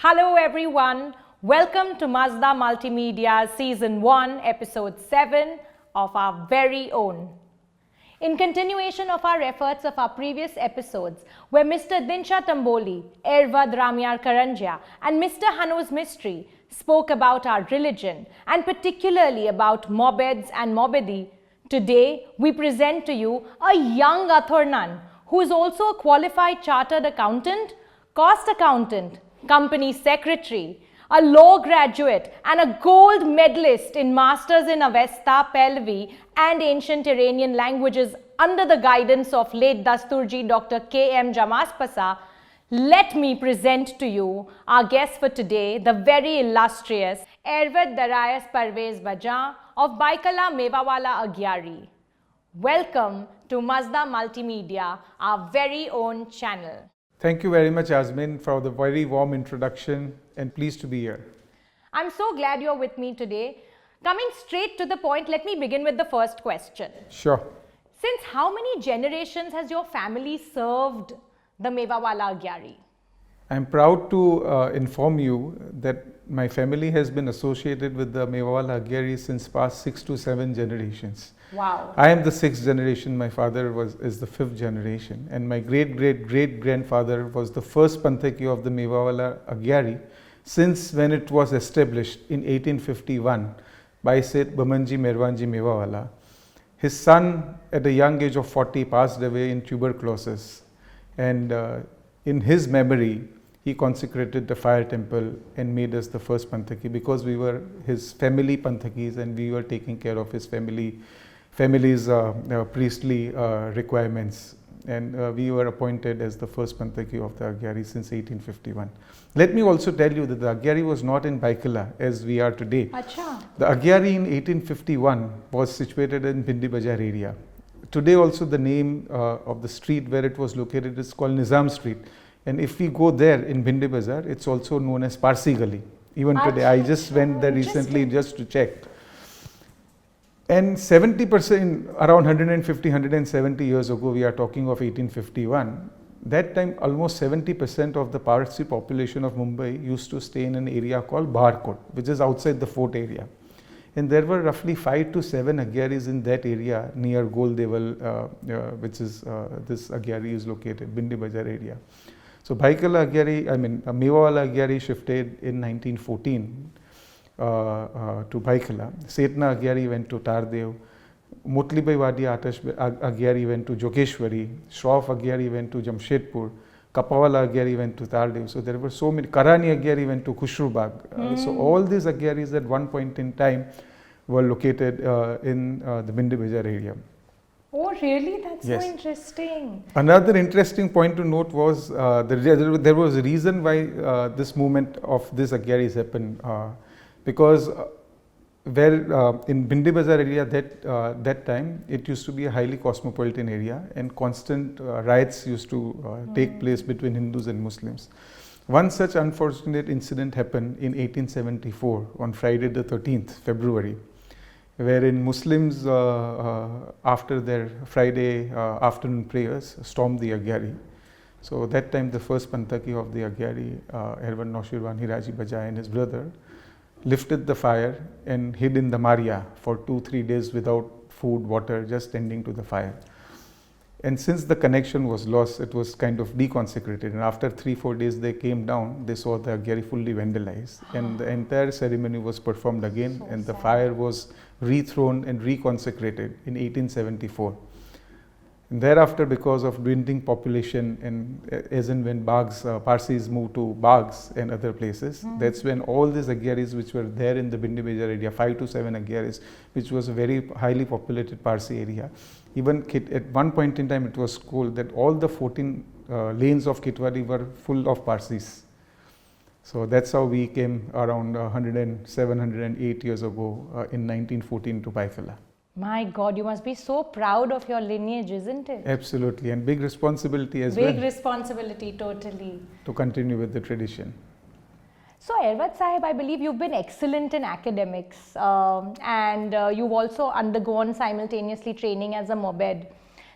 Hello everyone, welcome to Mazda Multimedia Season 1, Episode 7 of our very own. In continuation of our efforts of our previous episodes, where Mr. Dinsha Tamboli, Ervad Ramyar Karanjia and Mr. Hanuz Mistry spoke about our religion and particularly about Mobeds and Mobedi, today we present to you a young Athurnan who is also a qualified chartered accountant, cost accountant, company secretary, a law graduate and a gold medalist in Masters in Avesta, Pelvi and Ancient Iranian Languages under the guidance of late Dasturji Dr. K.M. Jamaspasa, let me present to you our guest for today, the very illustrious Ervad Darayas Parvez Bajan of Baikala Mevawala Agyari. Welcome to Mazda Multimedia, our very own channel. Thank you very much, Azmin, for the very warm introduction and pleased to be here. I'm so glad you're with me today. Coming straight to the point, let me begin with the first question. Sure. Since how many generations has your family served the Mevawala Agyari? I'm proud to inform you that my family has been associated with the Mevawala Agyari since past 6 to 7 generations. Wow. I am the 6th generation, my father is the 5th generation, and my great-great-great-grandfather was the first Panthaki of the Mevawala Agyari since when it was established in 1851 by Seth Bamanji Merwanji Mevawala. His son at a young age of 40 passed away in tuberculosis, and in his memory he consecrated the fire temple and made us the first Panthaki because we were his family Panthakis and we were taking care of his family's priestly requirements, and we were appointed as the first Panthaki of the Agyari since 1851. Let me also tell you that the Agyari was not in Baikala as we are today. Achha. The Agyari in 1851 was situated in Bindi Bazaar area. Today also the name of the street where it was located is called Nizam Street, and if we go there in Bindi Bazaar, it's also known as Parsi Gali. Even today, I just went there recently just to check. And 70%, around 150, 170 years ago, we are talking of 1851, that time almost 70% of the Parsi population of Mumbai used to stay in an area called Baharkot, which is outside the fort area. And there were roughly 5 to 7 Agyaris in that area near Goldeval, which is this Agyari is located, Bindi Bazaar area. So Baikala Agyari, Mevawala Agyari shifted in 1914 to Baikala. Setna Agyari went to Tardev. Motlibai Wadi Atash Agyari went to Jogeshwari. Shroff Agyari went to Jamshedpur. Kapawala Agyari went to Tardev. So there were so many. Karani Agyari went to Khushrubag. So all these Agyaris at one point in time were located in the Bindi Bazaar area. Oh, really? That's Yes. so interesting. Another interesting point to note was there was a reason why this movement of this Agyaris happened because where in Bindi Bazaar area that time it used to be a highly cosmopolitan area and constant riots used to take place between Hindus and Muslims. One such unfortunate incident happened in 1874 on Friday the 13th February, wherein Muslims after their Friday afternoon prayers stormed the Agyari. So that time the first Panthaki of the Agyari, Ervad Naushirwan Hiraji Bajai and his brother, lifted the fire and hid in the Maria for 2-3 days without food, water, just tending to the fire. And since the connection was lost, it was kind of deconsecrated. And after 3-4 days they came down, they saw the Agyari fully vandalized. And the entire ceremony was performed again, So and the sad. fire was rethrown and reconsecrated in 1874. And thereafter, because of dwindling population and as and when Baghs, Parsis moved to Baghs and other places, that's when all these Agyaris which were there in the Bindi Bazaar area, 5 to 7 Agyaris, which was a very highly populated Parsi area. Even at one point in time, it was told that all the 14 lanes of Kitwadi were full of Parsis. So that's how we came around 107, 108 years ago in 1914 to Baikala. My God, you must be so proud of your lineage, isn't it? Absolutely, and big responsibility as Big well responsibility, totally. to continue with the tradition. So Ervad Sahib, I believe you've been excellent in academics and you've also undergone simultaneously training as a Mobed.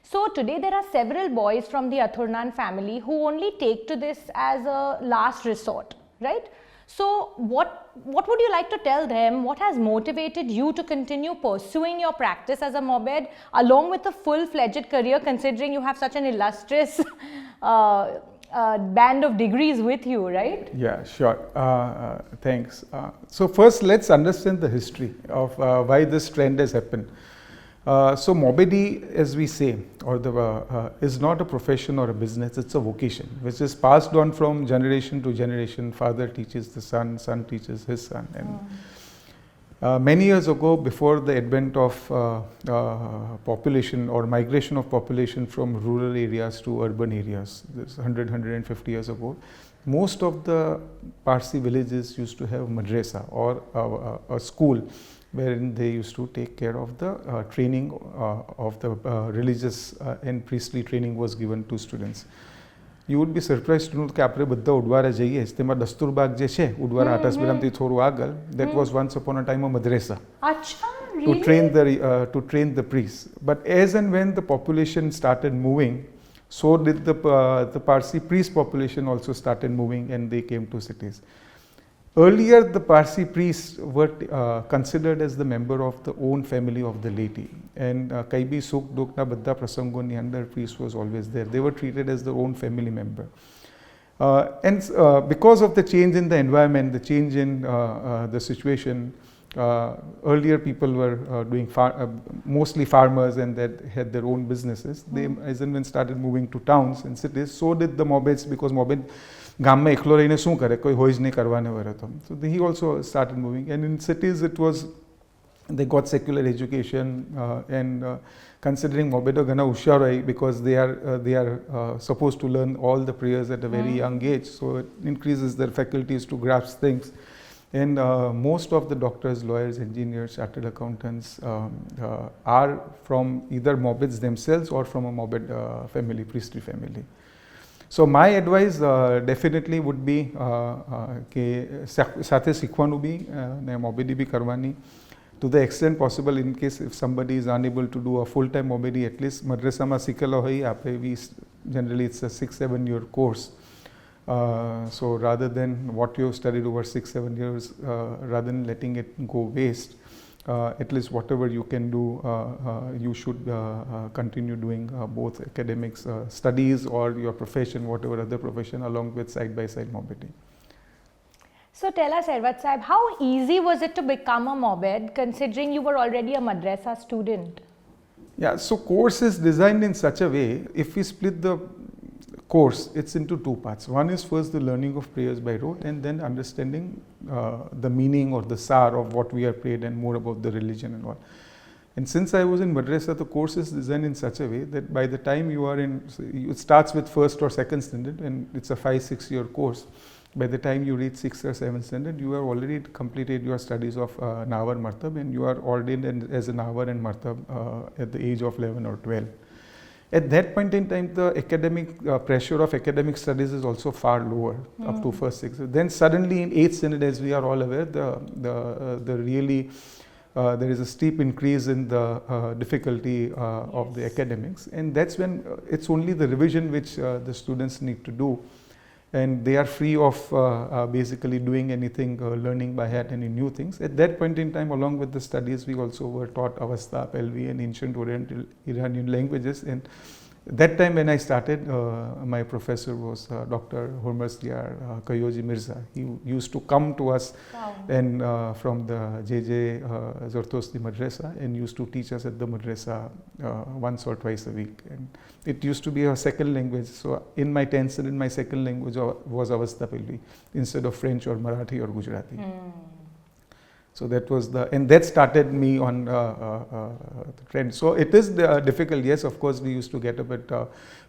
So today there are several boys from the Athurnan family who only take to this as a last resort. right? So what would you like to tell them? What has motivated you to continue pursuing your practice as a mobed along with a full-fledged career, considering you have such an illustrious band of degrees with you, right? Yeah, sure. Thanks. So first, let's understand the history of why this trend has happened. So mobedy, as we say, or is not a profession or a business, it's a vocation, which is passed on from generation to generation. Father teaches the son, son teaches his son. And many years ago, before the advent of population or migration of population from rural areas to urban areas, this 150 years ago, most of the Parsi villages used to have madrasa or a school wherein they used to take care of the training of the religious and priestly training was given to students. You would be surprised to know કે આપણે બધા ઉડવારા જઈએ તેમાં દસ્તુરબાગ જે છે ઉડવારા આટાસબરામથી થોડું આગળ, that was once upon a time a madrasa. Acha, really? To train the priests. But as and when the population started moving, so did the Parsi priest population also started moving, and they came to cities. Earlier, the Parsi priests were considered as the member of the own family of the laity, and Kaibi Sukh Dukh na Badda Prasangoni under priest was always there. They were treated as their own family member. And because of the change in the environment, the change in the situation, earlier people were doing mostly farmers and that had their own businesses. They, as and when, started moving to towns and cities. So did the mobeds, because mobed ગામમાં એકલો રહીને શું કરે, કોઈ હોય જ નહીં કરવાને વરતો. So he also started moving, and in cities it was, they got secular education, and considering મોબેડો ઘણા હુશિયાર હોય, because they are supposed to learn all the prayers at a very young age, so it increases their faculties to grasp things. And most of the doctors, lawyers, engineers, chartered accountants are from either mobeds themselves or from a mobed family, priestly family. So my advice definitely would be કે સાથે શીખવાનું બી ને મોબેડી બી કરવાની to the extent possible. In case if somebody is unable to do a full-time mobedi, at least madrasama શીખેલો હોય આપણે, we generally it's a 6-7 year course. So rather than what you studied over 6-7 years, rather than letting it go waste, at least whatever you can do, you should continue doing both academics, studies, or your profession, whatever other profession, along with side-by-side mobedi. So tell us, Servat Sahib, how easy was it to become a mobed, considering you were already a madrasa student? Yeah, so course is designed in such a way, if we split the course, it's into two parts. One is first the learning of prayers by rote, and then understanding the meaning or the sar of what we are prayed and more about the religion and all. And since I was in madrasa, the course is designed in such a way that by the time you are in, it starts with first or second standard, and it's a 5-6 year course. By the time you reach 6th or 7th standard, you have already completed your studies of Nawar Martab, and you are ordained as a Nawar and Martab at the age of 11 or 12. At that point in time, the academic pressure of academic studies is also far lower, up to first 6. Then suddenly in 8th standard, as we are all aware, the really there is a steep increase in the difficulty of the academics, and that's when it's only the revision which the students need to do, and they are free of basically doing anything, learning by heart any new things. At that point in time, along with the studies, we also were taught Avastha, Pelvi, and ancient Oriental Iranian languages. And that time when I started, my professor was Dr. Hormazliar Kayoji Mirza. He used to come to us and from the JJ Zartosti Madrasa, and used to teach us at the madrasa once or twice a week. And it used to be a second language. So in my 10th standard, my second language was Avastha Pelvi instead of French or Marathi or Gujarati. So that was and that started me on the trend. So it is difficult. Yes, of course, we used to get up at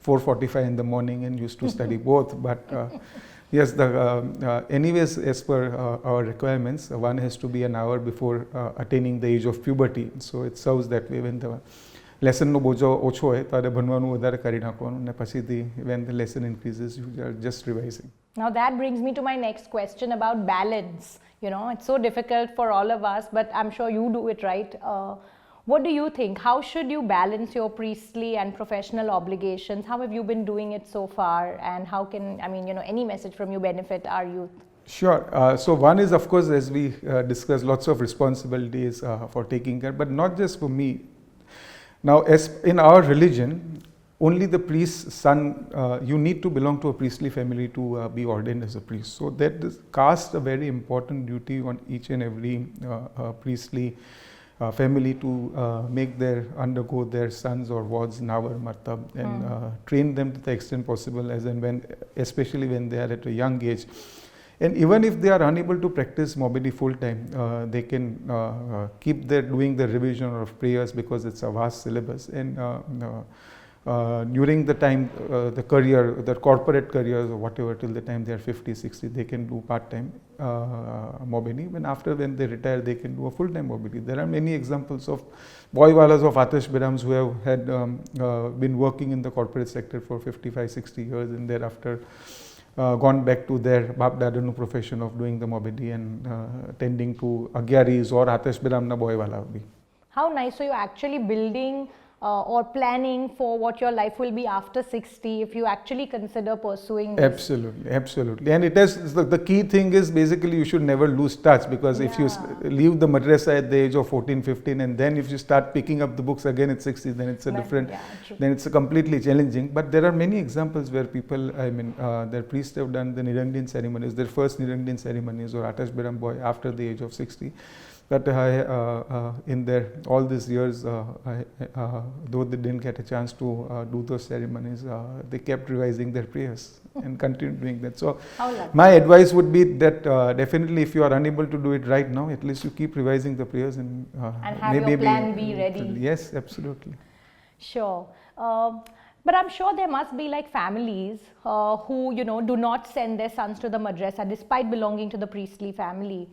4:45 in the morning and used to study both. But yes, anyways, as per our requirements, one has to be an hour before attaining the age of puberty. So it serves that way. When the લેસનનો બોજો ઓછો હોય ત્યારે ભણવાનું વધારે કરી નાખવાનું, ને પછીથી when the lesson increases, you are just revising. Now that brings me to my next question about balance. You know, it's so difficult for all of us, but I'm sure you do it right. What do you think? How should you balance your priestly and professional obligations? How have you been doing it so far? And how can, I mean, you know, any message from you benefit our youth? Sure. So one is, of course, as we discussed, lots of responsibilities for taking care, but not just for me. Now, as in our religion, only the priest's son, you need to belong to a priestly family to be ordained as a priest. So that casts a very important duty on each and every priestly family to undergo their sons or wards nawar martab and train them to the extent possible, as and when, especially when they are at a young age. And even if they are unable to practice Mobedi full time, they can keep doing the revision of prayers, because it's a vast syllabus. And during the time, the career, the corporate careers or whatever, till the time they are 50, 60, they can do part-time Mobedi. When they retire, they can do a full-time Mobedi. There are many examples of boywalas of Atash Birams who have had been working in the corporate sector for 55, 60 years, and thereafter gone back to their Bap Dadanu profession of doing the Mobedi and tending to Agyaris or Atash Biram na boywala bhi. How nice. So you're actually building or planning for what your life will be after 60 if you actually consider pursuing this. Absolutely, absolutely. And it is the key thing is basically you should never lose touch, because if you leave the madrasa at the age of 14, 15, and then if you start picking up the books again at 60, then it's a different, then it's a completely challenging. But there are many examples where people, their priests have done the Nirangin ceremonies, their first Nirangin ceremonies, or Atash Biram boy after the age of 60. But in their all these years, though they didn't get a chance to do those ceremonies, they kept revising their prayers and continued doing that. So my advice would be that definitely, if you are unable to do it right now, at least you keep revising the prayers and have your plan B ready. Yes, absolutely. Sure. But I'm sure there must be like families who, do not send their sons to the madrasa despite belonging to the priestly family.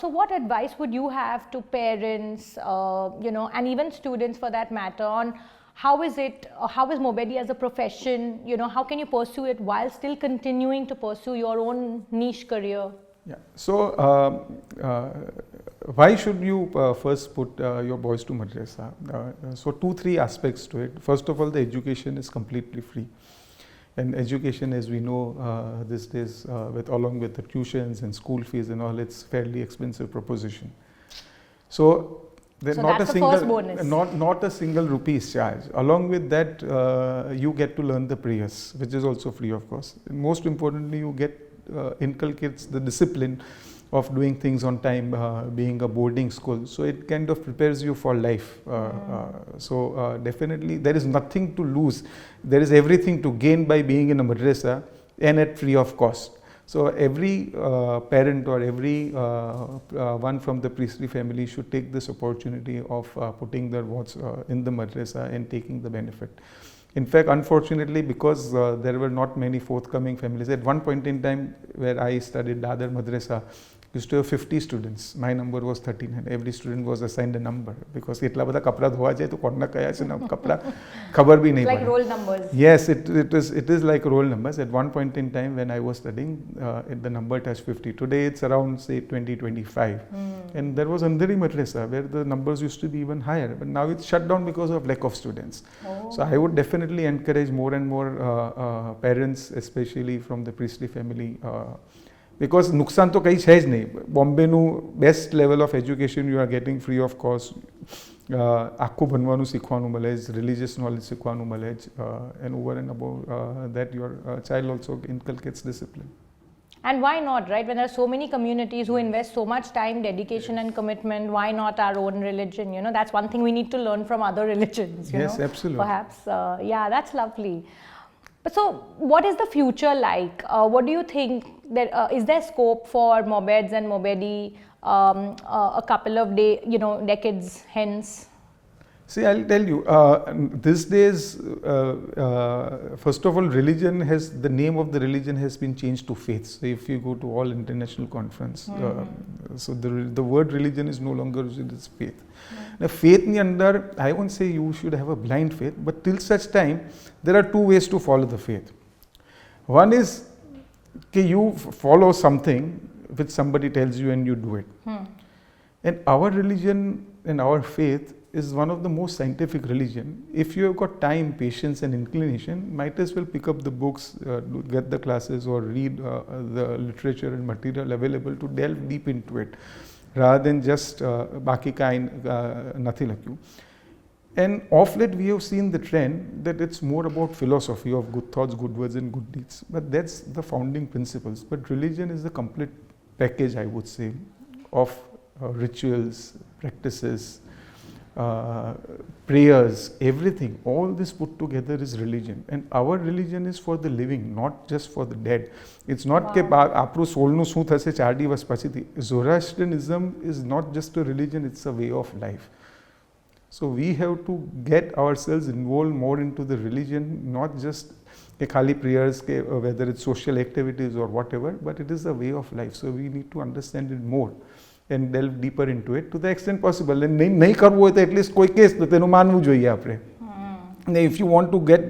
So what advice would you have to parents, and even students for that matter, on how is Mobedi as a profession, how can you pursue it while still continuing to pursue your own niche career? Yeah. So why should you first put your boys to madrasa? So 2-3 aspects to it. First of all, the education is completely free. And education, as we know these days, along with the tuitions and school fees and all, it's fairly expensive proposition. So there's not a single rupee is charged. Along with that, you get to learn the prayers, which is also free, of course. And most importantly, you get inculcates the discipline of doing things on time, being a boarding school. So it kind of prepares you for life. So definitely there is nothing to lose. There is everything to gain by being in a madrasa, and at free of cost. So every parent or every one from the priestly family should take this opportunity of putting their wards in the madrasa and taking the benefit. In fact, unfortunately, because there were not many forthcoming families, at one point in time where I studied Dadar Madrasa, used to have 50 students. My number was 13, and every student was assigned a number, because itla bada kapra dhowa jaye to konna kaya se na kapra khabar bhi nahi like roll numbers. Yes, it is like roll numbers. At one point in time when I was studying, the number touched 50. Today it's around say 20-25, and there was Andheri Madrasa where the numbers used to be even higher, but now it's shut down because of lack of students. So I would definitely encourage more and more parents, especially from the priestly family, because નુકસાન તો કંઈ છે જ નહીં. બોમ્બેનું best level of education you are getting free of cost. આખું ભણવાનું શીખવાનું મળે છે, રિલિજિયસ નોલેજ શીખવાનું મળે છે, and over and above that your child also inculcates discipline. And why not, right? When there are so many communities who invest so much time, dedication and commitment, why not our own religion? That's one thing we need to learn from other religions. Yes, absolutely. Perhaps, that's lovely. So what is the future like? What do you think? Is there scope for Mobeds and Mobedi a couple of decades hence? See, I'll tell you, these days, first of all, the name of the religion has been changed to faith. So if you go to all international conference, so the word religion is no longer used as faith. Now, faith ni andar, I won't say you should have a blind faith, but till such time, there are 2 ways to follow the faith. One is that you follow something which somebody tells you and you do it. And our religion and our faith is one of the most scientific religion. If you have got time, patience and inclination, might as well pick up the books, get the classes or read the literature and material available to delve deep into it, rather than just baki kain nathi lakhyu. And of late we have seen the trend that it's more about philosophy of good thoughts, good words and good deeds. But that's the founding principles. But religion is the complete package, I would say, of rituals, practices, prayers, everything. All this put together is religion. And our religion is for the living, not just for the dead. It's not કે આપણું સોલનું શું થશે 4 દિવસ પછીથી. Zoroastrianism is not just a religion, it's a way of life. So we have to get ourselves involved more into the religion, not just khali prayers, whether it's social activities or whatever, but it is a way of life. So we need to understand it more and delve deeper into it to the extent possible. And nahi karvu hoy to at least koi case to tenu manvu જોઈએ આપણે. If you want to get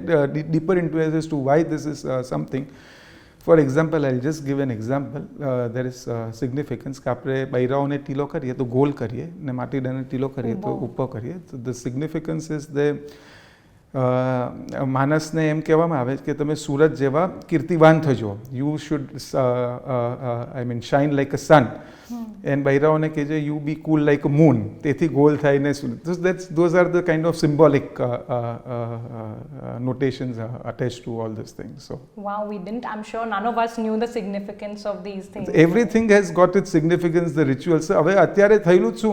deeper into it as to why this is something, for example, I'll just give an example. There is significance કે આપણે બૈરાઓને ટીલો કરીએ તો goal કરીએ ને માટીડાને ટીલો કરીએ તો ઉભો કરીએ. So the significance is the માણસને એમ કહેવામાં આવે કે તમે સૂરજ જેવા કીર્તિવાન થજો. You should I mean shine like a sun. And બૈરાઓને કહેજે you be cool like a moon. તેથી ગોલ થાય ને those are the kind of symbolic notations attached to all these things. So wow, we didn't. I'm sure none of us knew the significance of these things. Everything has got its significance, the rituals. હવે અત્યારે થયેલું જ શું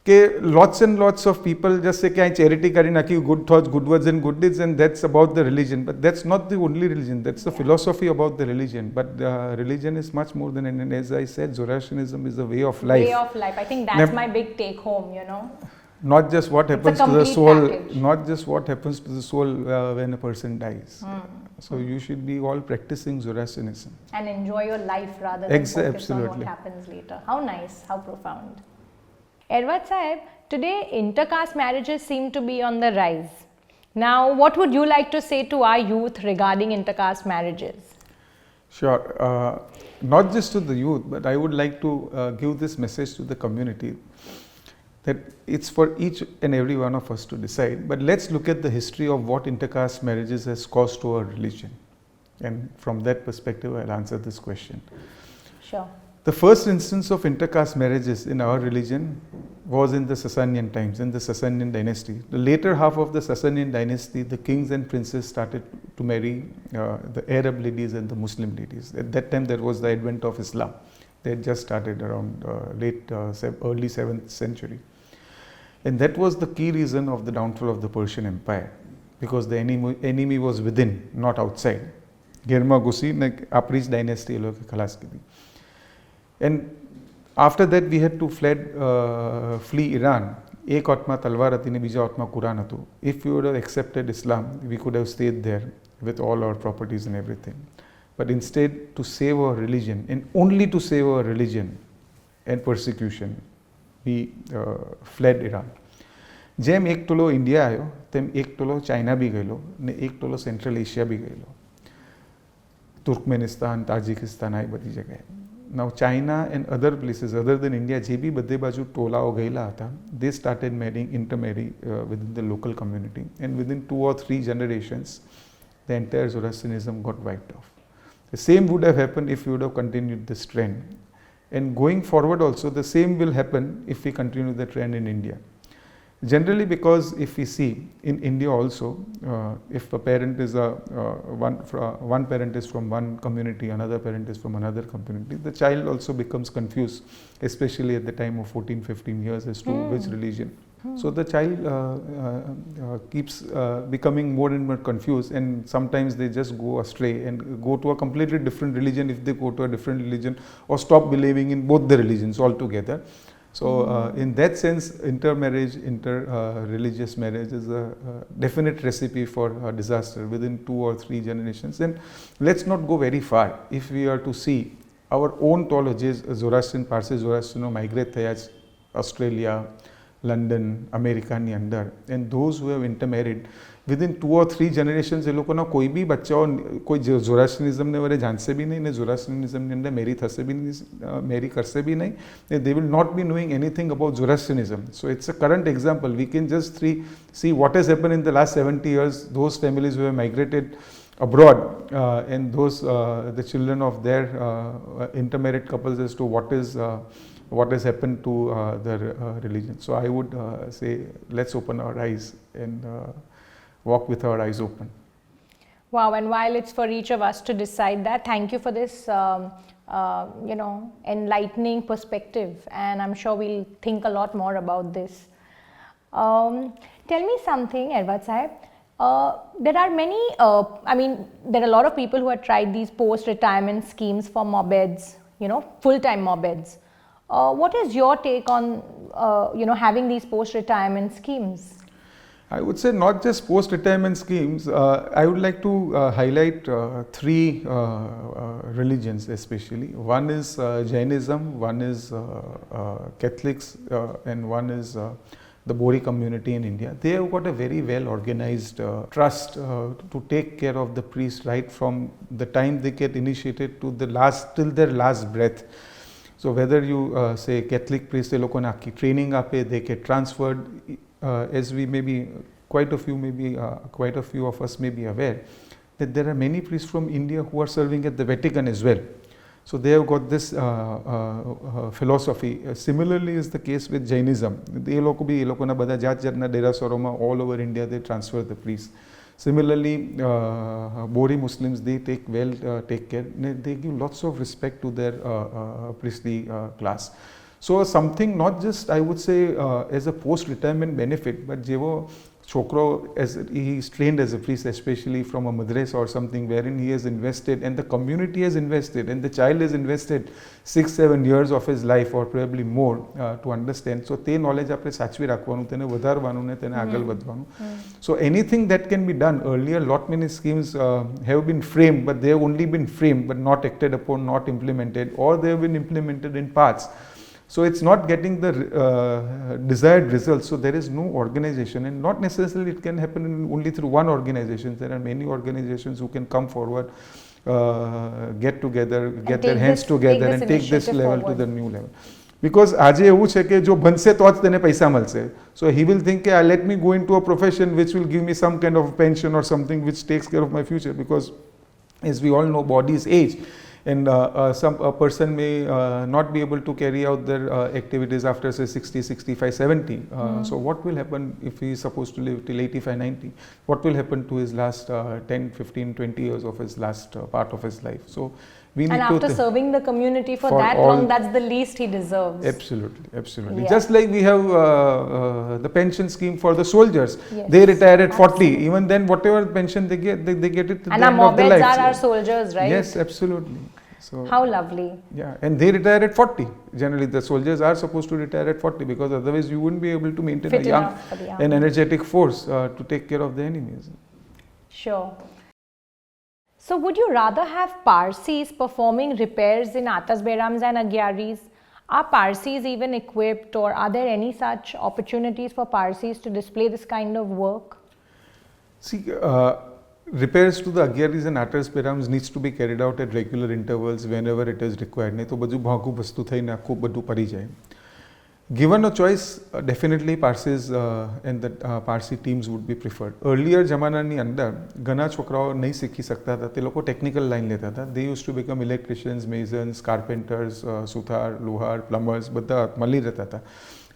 કે lots and lots of people just say કે આ charity કરી નાખી, good thoughts, good words and good deeds, and that's about the religion. But that's not the only religion. That's the philosophy about the religion. But religion is much more than, and as I said, Zoroastrianism is a way of life. Way of life. I think that's my big take home, you know. Not just what happens to the soul, not just what happens to the soul when a person dies. So you should be all practicing Zoroastrianism. And enjoy your life rather than focus absolutely. on what happens later. How nice, how profound. Edward Sahib, today intercaste marriages seem to be on the rise. Now, what would you like to say to our youth regarding intercaste marriages? Sure. Not just to the youth, but I would like to give this message to the community that it's for each and every one of us to decide. But let's look at the history of what intercaste marriages has caused to our religion. And from that perspective, I'll answer this question. Sure. The first instance of intercaste marriages in our religion was in the Sasanian times, in the Sasanian dynasty. The later half of the Sasanian dynasty, the kings and princes started to marry the Arab ladies and the Muslim ladies. At that time, there was the advent of Islam. They had just started around early 7th century. And that was the key reason of the downfall of the Persian Empire, because the enemy was within, not outside. ઘેરમાં ઘૂસી ને આપણી જ dynasty એ લોકોએ ખલાસ કીધી. And after that we had to flee Iran. એક હાથમાં તલવાર હતી ને બીજા હાથમાં કુરાન હતું. If we would have accepted Islam, we could have stayed there with all our properties and everything. But instead, to save our religion, and only to save our religion and persecution, we fled Iran. જેમ એક ટોલો India આવ્યો તેમ એક ટોલો China બી ગયેલો ને એક ટોલો central Asia બી ગયેલો. Turkmenistan, તાજિકિસ્તાન આ બધી જગ્યાએ. Now China and other places other than India, જે બી બધે બાજુ ટોલાઓ ગયેલા હતા, they started intermarry within the local community, and within 2 or 3 generations, the entire Zoroastrianism got wiped off. The same would have happened if we would have continued this trend, and going forward also the same will happen if we continue the trend in India. Generally, because if we see in India also, if a parent is one parent is from one community, another parent is from another community, the child also becomes confused, especially at the time of 14-15 years as to which religion. So the child keeps becoming more and more confused, and sometimes they just go astray and go to a completely different religion if they go to a different religion, or stop believing in both the religions altogether. So in that sense, inter-religious marriage is a definite recipe for disaster within 2 or 3 generations. And let's not go very far. If we are to see our own theologies, Zoroastrian, Parsi Zoroastrian migrate થયા Australia, London, અમેરિકાની અંદર, and those who have intermarried within 2 or 3 generations એ લોકોના કોઈ બી બચ્ચાઓ કોઈ ઝોરાસ્ટ્રિયનિઝમને વડે જાણશે બી નહીં ને ઝોરાસ્ટ્રિયનિઝમની અંદર મેરી થશે બી નહીં, મેરી કરશે બી નહીં, they will not be knowing anything about Zoroastrianism. So it's a current example. We can just see what has happened in the last 70 years. Those families who have migrated abroad and those the children of their intermarried couples as to what has happened to their religion. So I would say let's open our eyes and walk with our eyes open. Wow, and while it's for each of us to decide that, thank you for this enlightening perspective, and I'm sure we'll think a lot more about this. Tell me something, Ervat Sahib. There are many, there are a lot of people who have tried these post-retirement schemes for mobeds, full-time mobeds. What is your take on, having these post-retirement schemes? I would say not just post-retirement schemes. I would like to highlight 3 religions especially. One is Jainism, one is Catholics, and one is the Bori community in India. They have got a very well organized trust to take care of the priest right from the time they get initiated to till their last breath. So whether you say Catholic priest, they lokona aakhi training ape, they get transferred. As we maybe quite a few of us may be aware that there are many priests from India who are serving at the Vatican as well. So they have got this philosophy. Similarly is the case with Jainism. They લોકો બી એ લોકોના બધા જાતના ડેરાસરોમાં all over India they transfer the priests. Similarly, Bori Muslims, they take care. They give lots of respect to their priestly class. So something not just I would say as a post-retirement benefit, but જેવો છોકરો he is trained as a priest, especially from a madrasa or something wherein he has invested and the community has invested and the child has invested 6-7 years of his life or probably more to understand. So તે knowledge આપણે સાચવી રાખવાનું, તેને વધારવાનું ને તેને આગળ વધવાનું. So anything that can be done earlier, lot many schemes have been framed, but they have only been framed but not acted upon, not implemented, or they have been implemented in parts. So it's not getting the desired results. So there is no organization, and not necessarily it can happen only through one organization. There are many organizations who can come forward, get together, get their hands together and take this level to the new level. Because આજે એવું છે કે જો બનશે તો જ તેને પૈસા મળશે. So he will think let me go into a profession which will give me some kind of pension or something which takes care of my future, because as we all know, bodies age. And a person may not be able to carry out their activities after say 60, 65, 70. So what will happen if he is supposed to live till 85, 90? What will happen to his last 10, 15, 20 years of his last part of his life? So we need and after serving the community for that long, that's the least he deserves. Absolutely. Yeah. Just like we have the pension scheme for the soldiers. Yes. They retire at 40. Even then, whatever pension they get, they get it at the end of their life. And our are soldiers, right? Yes, absolutely. So, how lovely. Yeah, and they retire at 40. Generally, the soldiers are supposed to retire at 40, because otherwise you wouldn't be able to maintain a young and energetic force to take care of the enemies. Sure. So would you rather have Parsis performing repairs in Atas Berams and Agyaris? Are Parsis even equipped, or are there any such opportunities for Parsis to display this kind of work? See, repairs to the Agyaris and Atas Berams needs to be carried out at regular intervals whenever it is required. નહીં તો બધું ભાગું વસ્તુ થઈને આખું બધું પડી જાય. Given a choice, definitely Parsis and the Parsi teams would be preferred. Earlier જમાનાની અંદર ઘણા છોકરાઓ નહીં શીખી શકતા હતા, તે લોકો ટેકનિકલ લાઈન લેતા હતા. They used to become electricians, masons, carpenters, Suthar, Luhar, plumbers, બધા મળી રહેતા હતા.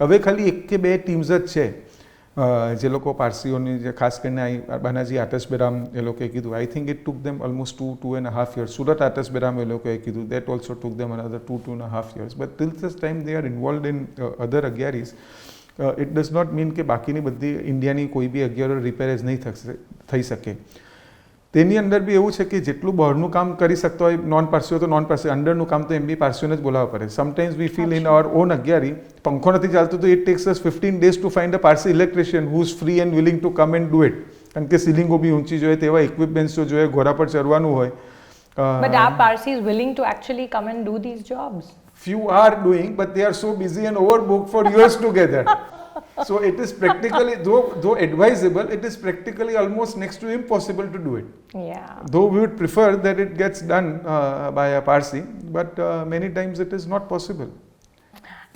હવે ખાલી 1 કે 2 ટીમ્સ જ છે જે લોકો પારસીઓની, ખાસ કરીને બાનાજી આતસ બેરામ એ લોકોએ કીધું. I think it took them almost 2.5 years. Surat આતસ બેરામ એ લોકોએ કીધું, that also took them another 2.5 years. But till this time they are involved in other Agyaris. It does not mean કે બાકીની બધી ઇન્ડિયાની કોઈ બી અગિયારો રિપેર નહીં થઈ શકે. તેની અંદર બી એવું છે કે જેટલું બહારનું કામ કરી શકતો હોય નોન પારસીઓ તો નોન પારસી, અંડરનું કામ તો એમ બી પારસીઓને જ બોલાવવા પડે. Sometimes we feel in our own agiary પંખો નથી ચાલતો તો it takes us 15 days to find a Parsi electrician who is free and willing to come and do it. કારણ કે સીલિંગો બી ઊંચી જોઈએ, તેવા ઇક્વિપમેન્ટ્સો જોઈએ, ઘોડા પર ચડવાનું હોય. But are Parsis willing to actually come and do these jobs? Few are doing, but they are so busy and overbooked for years together. So it is practically, though advisable, it is practically almost next to impossible to do it. Yeah. Though we would prefer that it gets done by a Parsi, but many times it is not possible.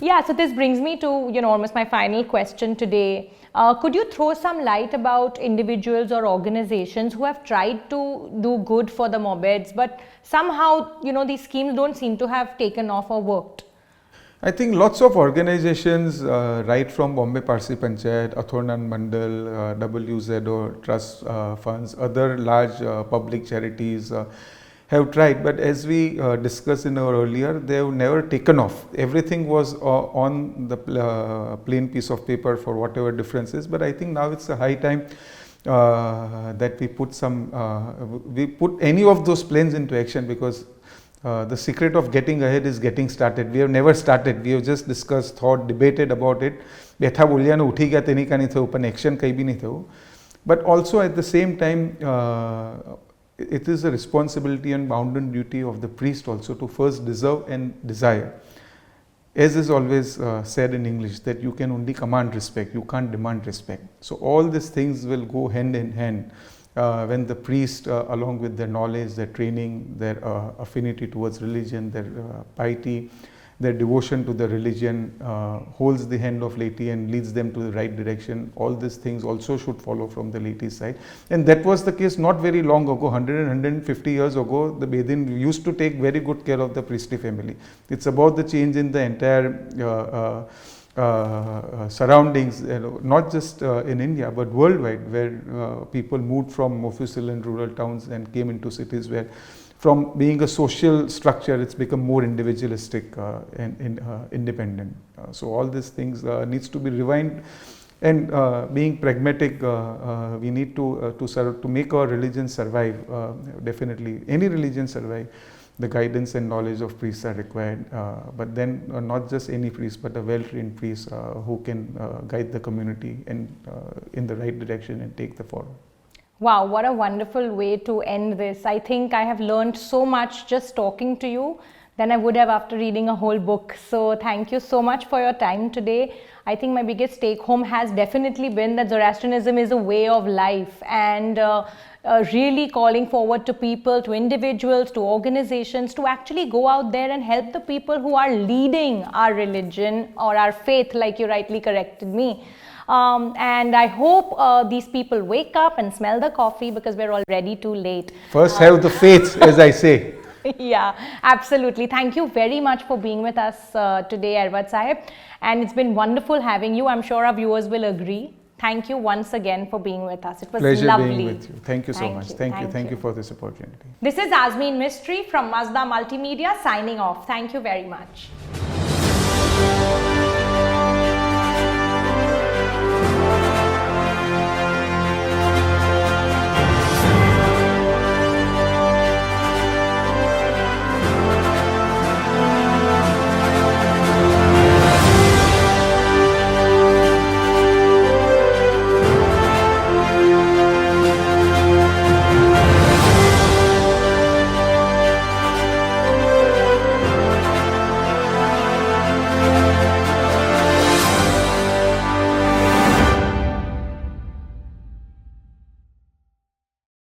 Yeah, so this brings me to, almost my final question today. Could you throw some light about individuals or organizations who have tried to do good for the Mobeds, but somehow, these schemes don't seem to have taken off or worked? I think lots of organizations, right from Bombay Parsi Panchayat, Athornan Mandal, WZO Trust funds, other large public charities have tried, but as we discussed in our earlier, they have never taken off. Everything was on the plain piece of paper for whatever differences, but I think now it's a high time that we put any of those plans into action, because the secret of getting ahead is getting started. We have never started. We have just discussed, thought, debated about it. બેઠા બોલ્યાનું ઉઠી ગયા તેની કાંઈ થયું, પણ action કંઈ બી નહીં થયું. But also at the same time, it is a responsibility and bounden duty of the priest also to first deserve and desire. As is always said in English, that you can only command respect, you can't demand respect. So all these things will go hand in hand when the priest, along with their knowledge, their training, their affinity towards religion, their piety, their devotion to the religion, holds the hand of laity and leads them to the right direction. All these things also should follow from the laity side. And that was the case not very long ago, 100 and 150 years ago. The Bedin used to take very good care of the priestly family. It's about the change in the entire surroundings, not just in India but worldwide, where people moved from Mofussil and rural towns and came into cities where, from being a social structure, it's become more individualistic and independent. So all these things needs to be refined, and being pragmatic, we need to make our religion survive. Definitely, any religion survive, the guidance and knowledge of priests are required. But then not just any priest, but a well-trained priest who can guide the community and in the right direction and take the forward. Wow, what a wonderful way to end this. I think I have learned so much just talking to you than I would have after reading a whole book. So thank you so much for your time today. I think my biggest take home has definitely been that Zoroastrianism is a way of life, and really calling forward to people, to individuals, to organizations to actually go out there and help the people who are leading our religion or our faith, like you rightly corrected me. And I hope these people wake up and smell the coffee, because we're already too late. First have the faith, as I say. Yeah, absolutely. Thank you very much for being with us today, Airwad Sahib. And it's been wonderful having you. I'm sure our viewers will agree. Thank you once again for being with us. It was Pleasure lovely. being with you. Thank you so much. Thank you for this opportunity. This is Azmeen Mistry from Mazda Multimedia signing off. Thank you very much.